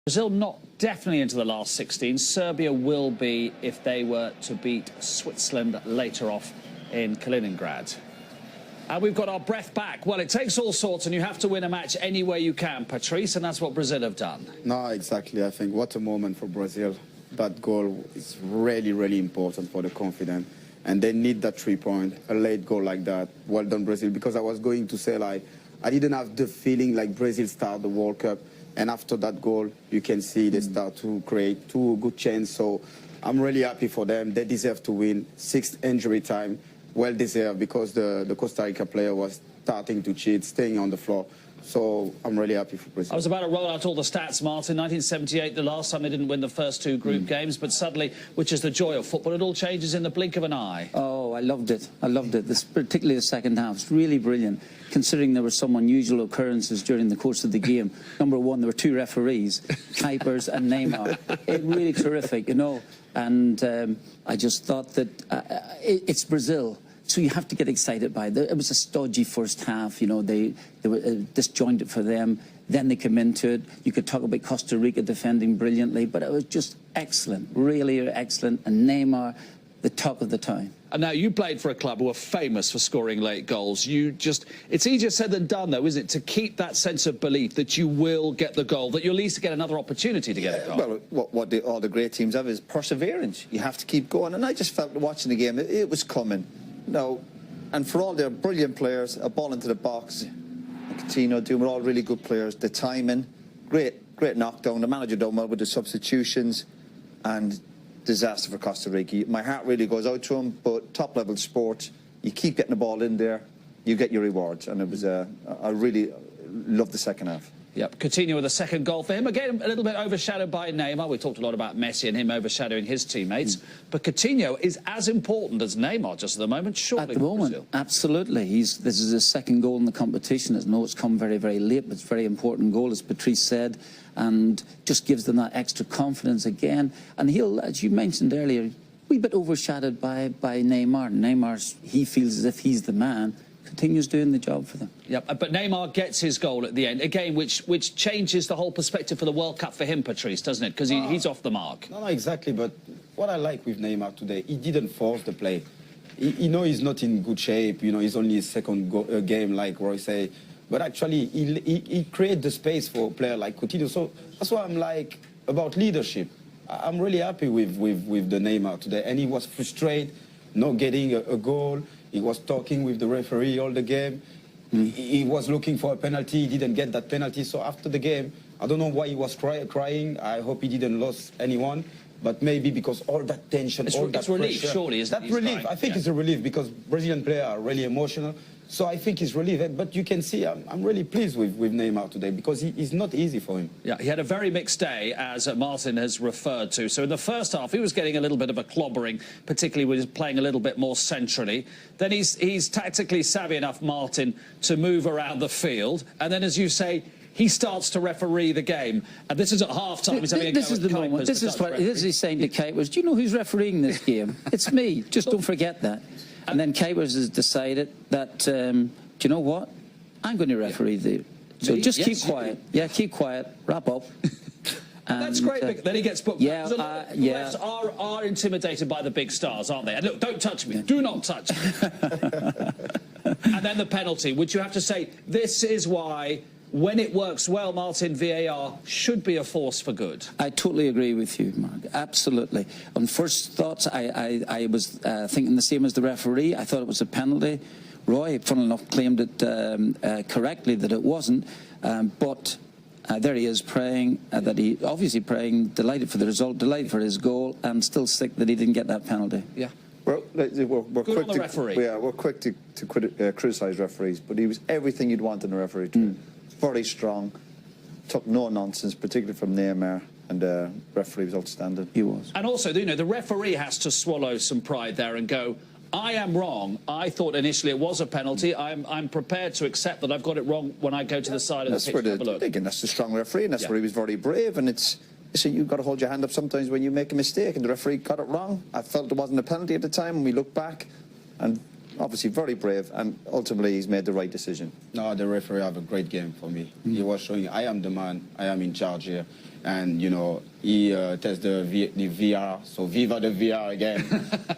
Brazil not definitely into the last 16. Serbia will be if they were to beat Switzerland later off in Kaliningrad. And we've got our breath back. Well, it takes all sorts, and you have to win a match any way you can, Patrice, and that's what Brazil have done. No, exactly. I think what a moment for Brazil. That goal is really, really important for the confidence. And they need that 3-point, a late goal like that. Well done, Brazil, because I was going to say, like, I didn't have the feeling like Brazil started the World Cup. And after that goal, you can see they start to create two good chances. So I'm really happy for them. They deserve to win. 6th injury time, well deserved, because the Costa Rica player was starting to cheat, staying on the floor. So I'm really happy for Brazil. I was about to roll out all the stats, Martin. 1978, the last time they didn't win the first 2 group games, but suddenly, which is the joy of football, it all changes in the blink of an eye. Oh, I loved it. I loved it. Particularly the second half. It's really brilliant, considering there were some unusual occurrences during the course of the game. Number one, there were 2 referees, Kuipers and Neymar. It really terrific, you know. And I just thought that it's Brazil. So you have to get excited by it. It was a stodgy first half, you know, they were disjointed for them. Then they come into it. You could talk about Costa Rica defending brilliantly, but it was just excellent, really excellent. And Neymar, the talk of the town. And now you played for a club who are famous for scoring late goals. It's easier said than done, though, isn't it, to keep that sense of belief that you will get the goal, that you'll at least get another opportunity to get a goal. Well, all the great teams have is perseverance. You have to keep going. And I just felt watching the game, it was coming. No, and for all their brilliant players, a ball into the box, and Coutinho doing, we're all really good players. The timing, great knockdown. The manager done well with the substitutions, and disaster for Costa Rica. My heart really goes out to them, but top-level sport, you keep getting the ball in there, you get your rewards, and it was I really loved the second half. Yep, Coutinho with the second goal for him. Again, a little bit overshadowed by Neymar. We talked a lot about Messi and him overshadowing his teammates. But Coutinho is as important as Neymar just at the moment, surely. At the moment, absolutely. This is his second goal in the competition. I know it's come very, very late, but it's a very important goal, as Patrice said, and just gives them that extra confidence again. And he'll, as you mentioned earlier, a wee bit overshadowed by Neymar. He feels as if he's the man. Coutinho's doing the job for them. Yep, but Neymar gets his goal at the end, again, which changes the whole perspective for the World Cup for him, Patrice, doesn't it? Because he's off the mark. No, exactly, but what I like with Neymar today, he didn't force the play. You know he's not in good shape, you know, he's only his second game, like Roy say, but actually he created the space for a player like Coutinho. So that's why I'm like, about leadership. I'm really happy with the Neymar today, and he was frustrated not getting a goal. He was talking with the referee all the game. He was looking for a penalty. He didn't get that penalty. So after the game, I don't know why he was crying. I hope he didn't lose anyone. But maybe because all that tension, all that relief, pressure, surely, isn't it? That relief, I think it's a relief, because Brazilian players are really emotional. So I think it's relief. But you can see I'm really pleased with Neymar today, because it's not easy for him. Yeah, he had a very mixed day, as Martin has referred to. So in the first half, he was getting a little bit of a clobbering, particularly when he was playing a little bit more centrally. Then he's tactically savvy enough, Martin, to move around the field. And then, as you say, he starts to referee the game. And this is at half-time. This is the moment. This is what he's saying to Kuipers. Do you know who's refereeing this game? It's me. Just don't forget that. And then Kuipers has decided that, do you know what? I'm going to referee the... So just keep quiet. Yeah, keep quiet. Wrap up. And that's great. Then he gets booked. Yeah, Refs are intimidated by the big stars, aren't they? And look, don't touch me. Do not touch me. And then the penalty, which you have to say, this is why... When it works well, Martin, VAR should be a force for good. I totally agree with you, Mark. Absolutely. On first thoughts, I was thinking the same as the referee. I thought it was a penalty. Roy, funnily enough, claimed it correctly that it wasn't. But there he is praying, obviously praying, delighted for the result, delighted for his goal, and still sick that he didn't get that penalty. Yeah. Well, we're quick on the referee. Yeah, we're quick to criticise referees, but he was everything you'd want in a referee. Very strong, took no nonsense, particularly from Neymar, and the referee was outstanding. He was. And also, you know, the referee has to swallow some pride there and go, I am wrong. I thought initially it was a penalty. I'm prepared to accept that I've got it wrong when I go to the side of the pitch. Again, that's the strong referee, and that's where he was very brave. And so you've got to hold your hand up sometimes when you make a mistake, and the referee got it wrong. I felt it wasn't a penalty at the time, and we look back, and obviously very brave, and ultimately he's made the right decision. No, the referee had a great game for me. He was showing, I am the man, I am in charge here. And, you know, he tests the VR, so Viva the VR again,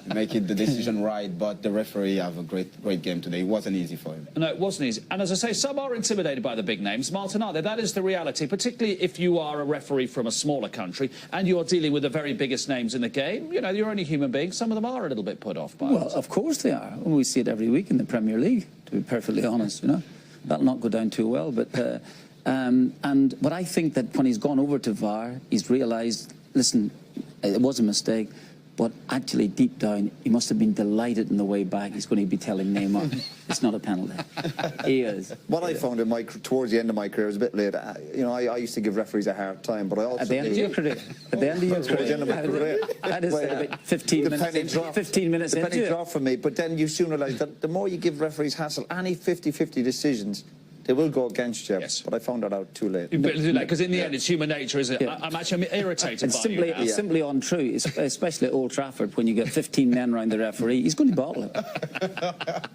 make it the decision right. But the referee have a great game today. It wasn't easy for him. No, it wasn't easy. And as I say, some are intimidated by the big names. Martin, are they? That is the reality, particularly if you are a referee from a smaller country and you are dealing with the very biggest names in the game. You know, you're only human beings. Some of them are a little bit put off by it. Well, of course they are. We see it every week in the Premier League, to be perfectly honest, you know. That'll not go down too well, but... but I think that when he's gone over to VAR, he's realised, listen, it was a mistake, but actually deep down, he must have been delighted in the way back. He's going to be telling Neymar, it's not a penalty. He is. What I found towards the end of my career was a bit late. You know, I used to give referees a hard time, but I also... At the end of your career? At the end of your career? Towards the end of my career. That is about 15 minutes. 15 minutes the penny into it. dropped for me, but then you soon realise that the more you give referees hassle, any 50-50 decisions, they will go against you. Yes. But I found that out too late. Because in the end, it's human nature, isn't it? Yeah. I'm irritated It's by you now. simply untrue, especially at Old Trafford when you get 15 men around the referee. He's going to bottle it.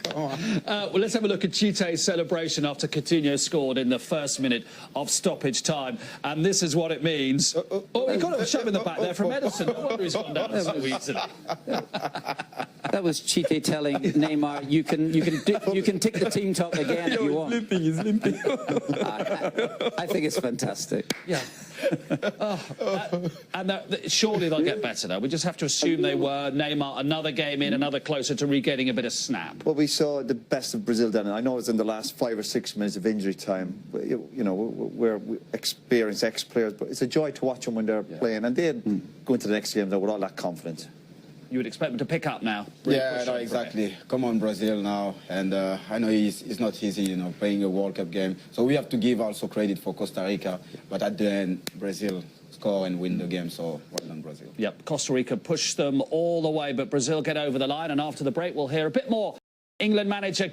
Come on. Well, let's have a look at Chite's celebration after Coutinho scored in the first minute of stoppage time. And this is what it means. Oh, he got a shove in the back there from Edison. No wonder he's gone down so easily. That was Chite telling Neymar, you can tick the team top again if you want. He's limping. I think it's fantastic. Yeah. Surely they'll get better, though. We just have to assume they were. Neymar, another game in, another closer to regaining a bit of snap. Well, we saw the best of Brazil then. I know it was in the last 5 or 6 minutes of injury time. You know, we're experienced ex-players, but it's a joy to watch them when they're playing. And they'd go into the next game with all that confidence. You would expect them to pick up now. Really Yeah, push no, on for exactly. Come on, Brazil now. And I know it's not easy, you know, playing a World Cup game. So we have to give also credit for Costa Rica. But at the end, Brazil score and win the game. So well done, Brazil. Yep, Costa Rica pushed them all the way, but Brazil get over the line. And after the break, we'll hear a bit more. England manager